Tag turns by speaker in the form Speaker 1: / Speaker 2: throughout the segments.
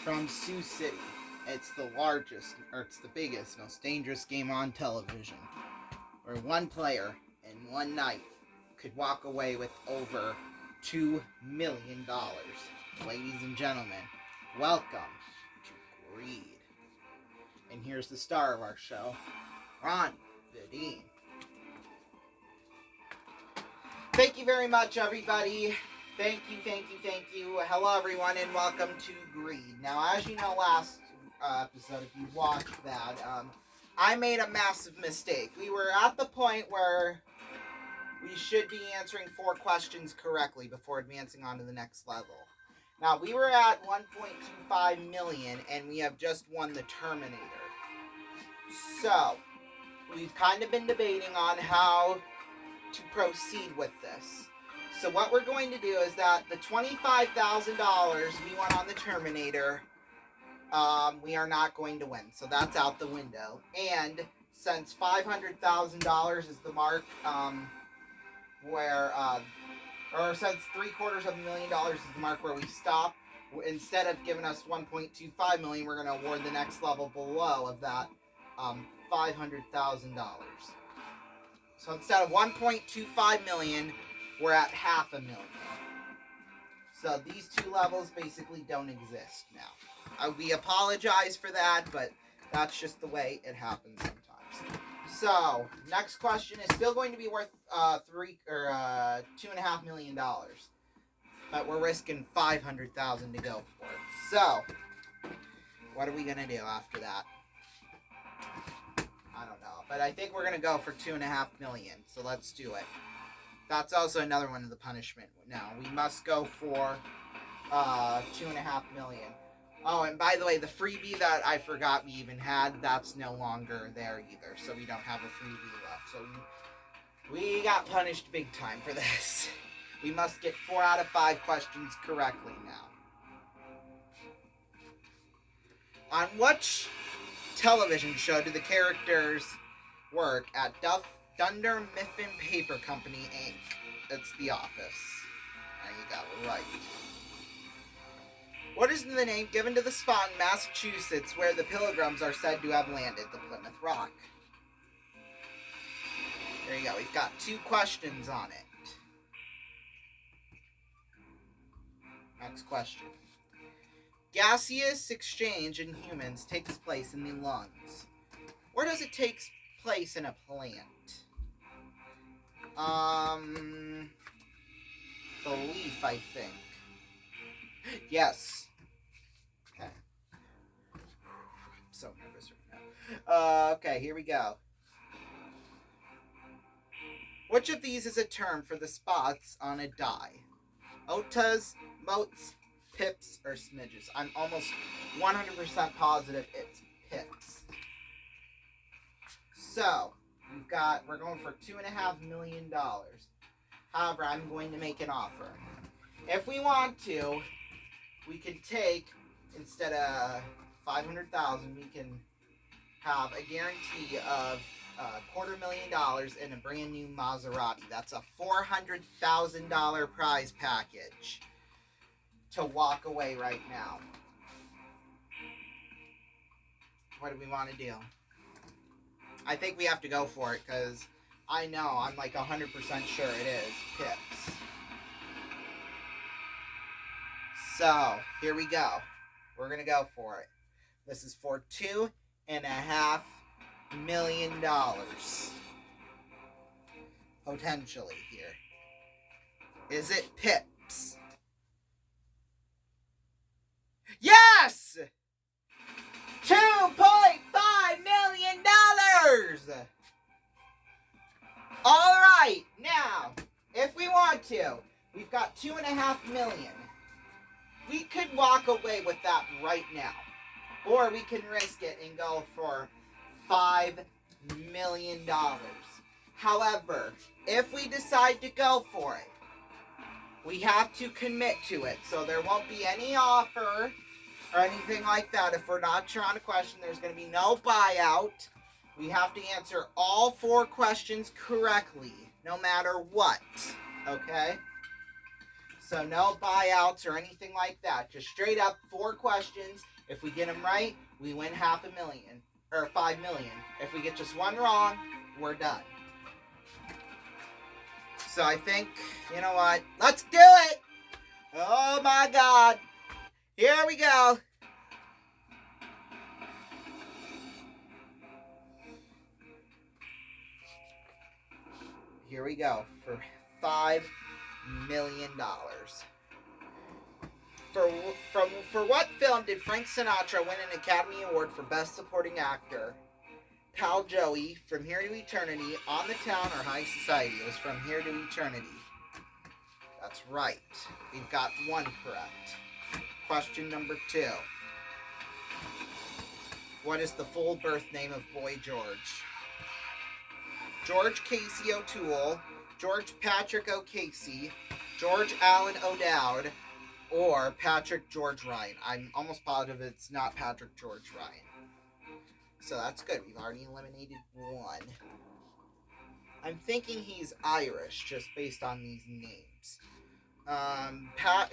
Speaker 1: from Sioux City. It's the largest, or it's the biggest, most dangerous game on television, where one player in one night could walk away with over $2 million. Ladies and gentlemen, welcome to Greed. And here's the star of our show, Ron Vidine. Thank you very much, everybody. Thank you. Hello, everyone, and welcome to Greed. Now, as you know, last episode, if you watched that, I made a massive mistake. We were at the point where we should be answering 4 questions correctly before advancing on to the next level. Now, we were at 1.25 million, and we have just won the Terminator. So, we've kind of been debating on how to proceed with this. So what we're going to do is that the $25,000 we won on the Terminator, we are not going to win. So that's out the window. And since $500,000 is the mark, since $750,000 is the mark where we stop, instead of giving us 1.25 million, we're going to award the next level below of that, $500,000. So instead of 1.25 million, we're at $500,000. So these 2 levels basically don't exist now. We apologize for that, but that's just the way it happens sometimes. So next question is still going to be worth $2.5 million, but we're risking $500,000 to go for it. So what are we gonna do after that? I don't know, but I think we're gonna go for $2.5 million. So let's do it. That's also another one of the punishment. Now we must go for $2.5 million. Oh, and by the way, the freebie that I forgot we even had, that's no longer there either. So we don't have a freebie left. So we got punished big time for this. We must get 4 out of 5 questions correctly now. On which television show do the characters work at Dunder Mifflin Paper Company, Inc.? It's The Office. There you go, right. What is the name given to the spot in Massachusetts where the Pilgrims are said to have landed? The Plymouth Rock. There you go, we've got 2 questions on it. Next question. Gaseous exchange in humans takes place in the lungs. Where does it take place in a plant? The leaf, I think. Yes. Okay. I'm so nervous right now. Okay, here we go. Which of these is a term for the spots on a die? Otas, motes, pips, or smidges? I'm almost 100% positive it's pips. So, we're going for $2.5 million. However, I'm going to make an offer. If we want to, we can take, instead of $500,000, we can have a guarantee of $250,000 in a brand new Maserati. That's a $400,000 prize package to walk away right now. What do we want to do? I think we have to go for it because I know, I'm like 100% sure it is pips. So, here we go. We're going to go for it. This is for $2.5 million. Potentially here. Is it pips? Yes! $2.5 million! Alright, now, if we want to, we've got $2.5 million. We could walk away with that right now. Or we can risk it and go for $5 million. However, if we decide to go for it, we have to commit to it. So there won't be any offer or anything like that. If we're not sure on a question, there's going to be no buyout. We have to answer all 4 questions correctly, no matter what. Okay? So no buyouts or anything like that. Just straight up 4 questions. If we get them right, we win $500,000 or $5 million. If we get just one wrong, we're done. So I think, you know what? Let's do it! Oh my God. Here we go. Here we go for $5 million. For what film did Frank Sinatra win an Academy Award for Best Supporting Actor? Pal Joey, From Here to Eternity, On the Town, or High Society? It was From Here to Eternity. That's right. We've got 1 correct. Question number 2. What is the full birth name of Boy George? George Casey O'Toole, George Patrick O'Casey, George Allen O'Dowd, or Patrick George Ryan. I'm almost positive it's not Patrick George Ryan. So that's good. We've already eliminated 1. I'm thinking he's Irish, just based on these names.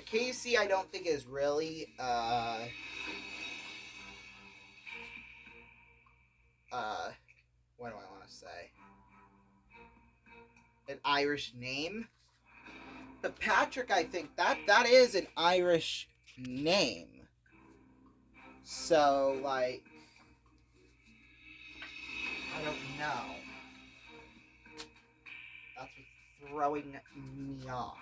Speaker 1: Casey, I don't think is really, what do I want to say? An Irish name. But Patrick, I think that is an Irish name. So, like, I don't know. That's what's throwing me off.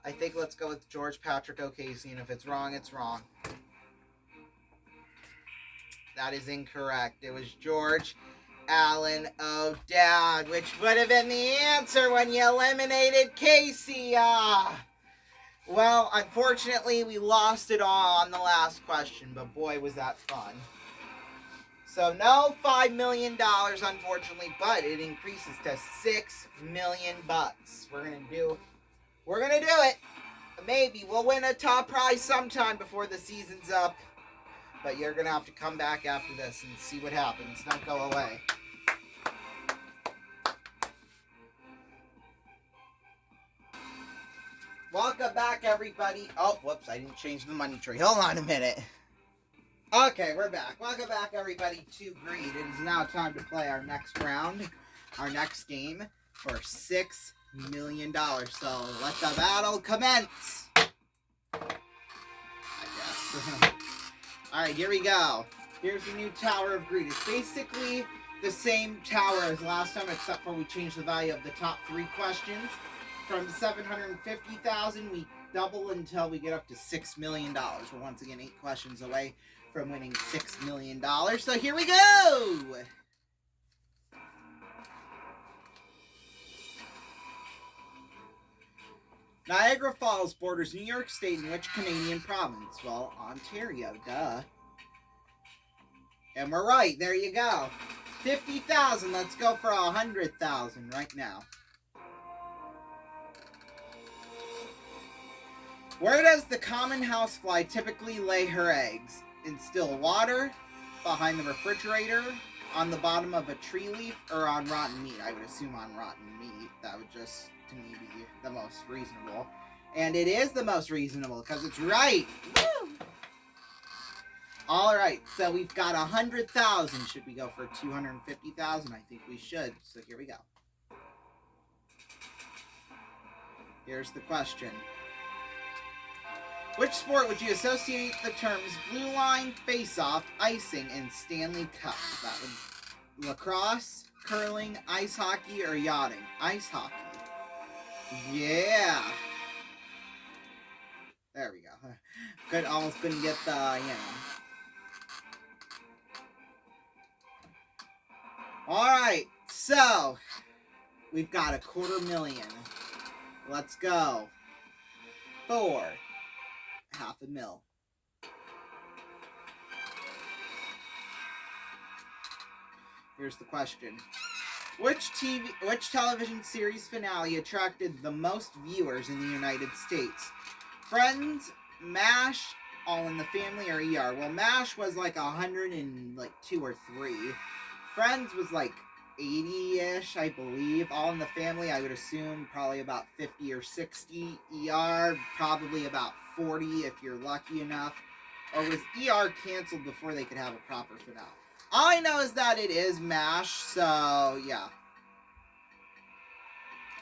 Speaker 1: I think let's go with George Patrick O'Casey, and if it's wrong, it's wrong. That is incorrect. It was George Allen O'Dowd, which would have been the answer when you eliminated Casey. Well, unfortunately, we lost it all on the last question, but boy, was that fun. So no $5 million, unfortunately, but it increases to $6 million. We're gonna do it. Maybe we'll win a top prize sometime before the season's up. But you're gonna have to come back after this and see what happens. Don't go away. Welcome back, everybody. Oh, whoops, I didn't change the money tree. Hold on a minute. Okay, we're back. Welcome back, everybody, to Greed. It is now time to play our next round, our next game, for $6 million. So let the battle commence. I guess. Alright, here we go. Here's the new Tower of Greed. It's basically the same tower as last time, except for we changed the value of the top 3 questions. From 750,000, we double until we get up to $6 million. We're once again 8 questions away from winning $6 million. So here we go! Niagara Falls borders New York State and which Canadian province? Well, Ontario, duh. And we're right, there you go. 50,000, let's go for 100,000 right now. Where does the common housefly typically lay her eggs? In still water, behind the refrigerator, on the bottom of a tree leaf, or on rotten meat? I would assume on rotten meat. That would just, to me, be the most reasonable. And it is the most reasonable, because it's right. Woo! Alright, so we've got 100,000. Should we go for 250,000? I think we should. So here we go. Here's the question. Which sport would you associate the terms blue line, face-off, icing, and Stanley Cup? That would lacrosse, curling, ice hockey, or yachting? Ice hockey. Yeah. There we go. Almost couldn't get the, Alright, so we've got $250,000. Let's go. 4. $500,000. Here's the question. Which television series finale attracted the most viewers in the United States? Friends, MASH, All in the Family, or ER? Well, MASH was like 102 or 3. Friends was like 80-ish, I believe. All in the Family, I would assume probably about 50 or 60. ER, probably about 40 if you're lucky enough. Or was ER canceled before they could have a proper finale? All I know is that it is MASH, so yeah.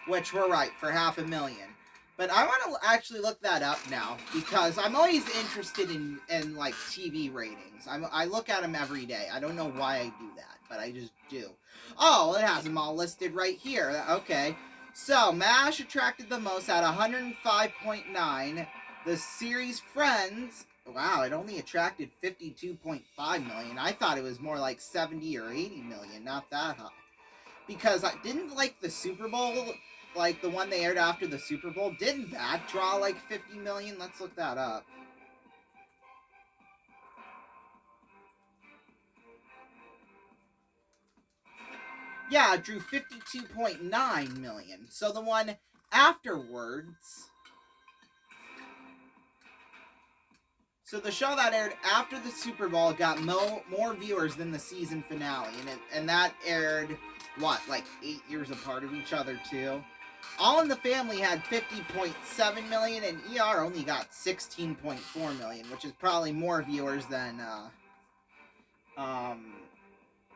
Speaker 1: Which we're right, for $500,000. But I want to actually look that up now, because I'm always interested in like TV ratings. I look at them every day. I don't know why I do that, but I just do. Oh, it has them all listed right here. Okay. So, MASH attracted the most at 105.9. The series Friends, wow, it only attracted 52.5 million. I thought it was more like 70 or 80 million, not that high. Because I didn't like the Super Bowl, like the one they aired after the Super Bowl, didn't that draw like 50 million? Let's look that up. Yeah, it drew 52.9 million. So the one afterwards... So the show that aired after the Super Bowl got more viewers than the season finale. And that aired, what, like 8 years apart of each other, too? All in the Family had 50.7 million, and ER only got 16.4 million, which is probably more viewers than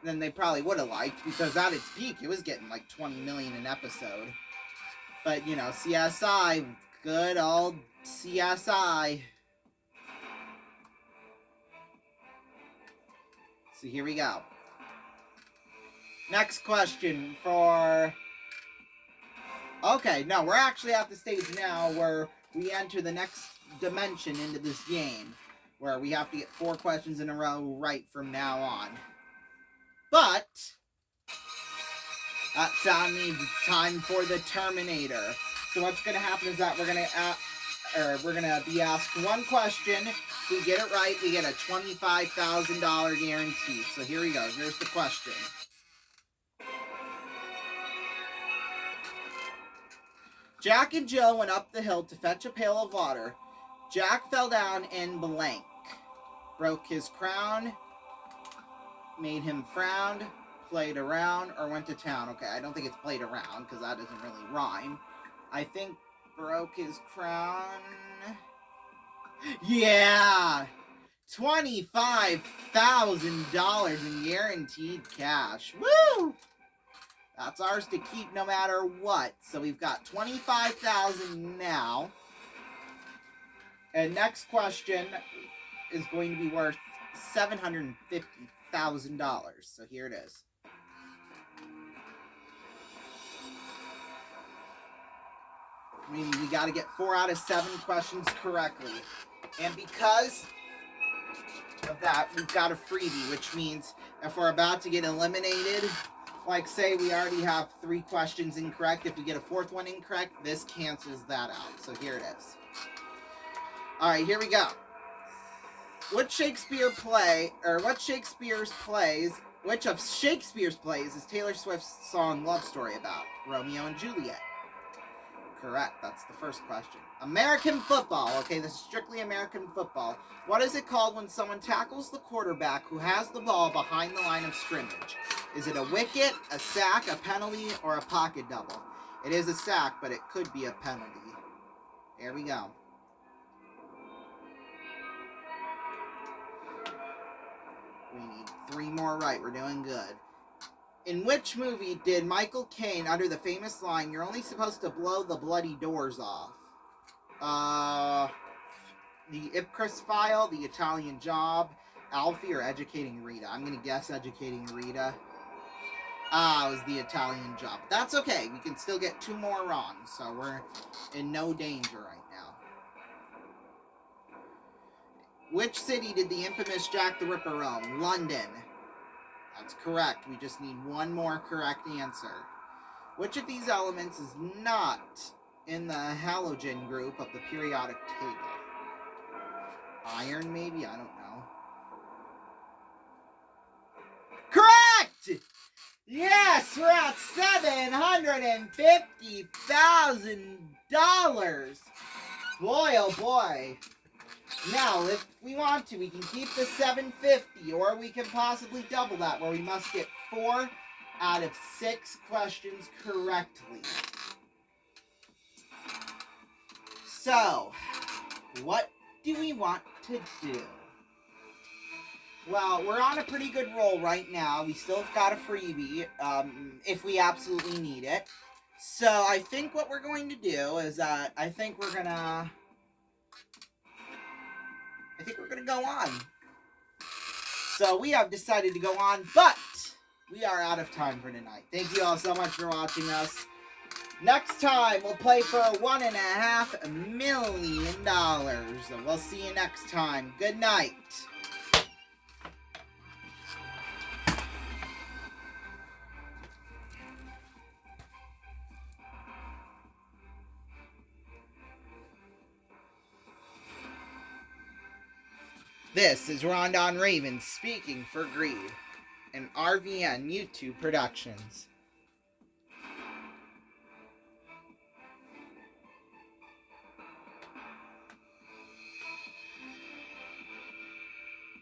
Speaker 1: they probably would have liked, because at its peak, it was getting like 20 million an episode. But, you know, CSI, good old CSI. So here we go. Next question for... Okay, no, we're actually at the stage now where we enter the next dimension into this game, where we have to get 4 questions in a row right from now on. But that sound means it's time for the Terminator. So what's going to happen is that we're going to be asked 1 question. If we get it right, we get a $25,000 guarantee. So here we go. Here's the question. Jack and Jill went up the hill to fetch a pail of water. Jack fell down in blank. Broke his crown, made him frown, played around, or went to town. Okay, I don't think it's played around, because that doesn't really rhyme. I think broke his crown. Yeah! $25,000 in guaranteed cash. Woo! That's ours to keep no matter what. So we've got $25,000 now. And next question is going to be worth $750,000. So here it is. I mean, we got to get 4 out of 7 questions correctly. And because of that, we've got a freebie, which means if we're about to get eliminated, like say we already have 3 questions incorrect, if we get a 4th one incorrect, this cancels that out. So here it is. Alright, here we go. Which of Shakespeare's plays is Taylor Swift's song Love Story about? Romeo and Juliet. Correct, that's the first question. American football. Okay, this is strictly American football. What is it called when someone tackles the quarterback who has the ball behind the line of scrimmage? Is it a wicket, a sack, a penalty, or a pocket double? It is a sack, but it could be a penalty. There we go. We need 3 more right. We're doing good. In which movie did Michael Caine utter the famous line, "You're only supposed to blow the bloody doors off"? The Ipcress File, The Italian Job, Alfie, or Educating Rita? I'm going to guess Educating Rita. It was The Italian Job. That's okay. We can still get 2 more wrong, so we're in no danger right now. Which city did the infamous Jack the Ripper roam? London. That's correct. We just need 1 more correct answer. Which of these elements is not in the halogen group of the periodic table? Iron, maybe? I don't know. Correct! Yes, we're at $750,000. Boy, oh boy. Now, if we want to, we can keep the $750, or we can possibly double that, where we must get 4 out of 6 questions correctly. So, what do we want to do? Well, we're on a pretty good roll right now. We still have got a freebie, if we absolutely need it. So, I think what we're going to do is, I think we're gonna go on. So, we have decided to go on, but we are out of time for tonight. Thank you all so much for watching us. Next time, we'll play for $1.5 million. We'll see you next time. Good night. This is Rondon Raven speaking for Greed, an RVN YouTube Productions.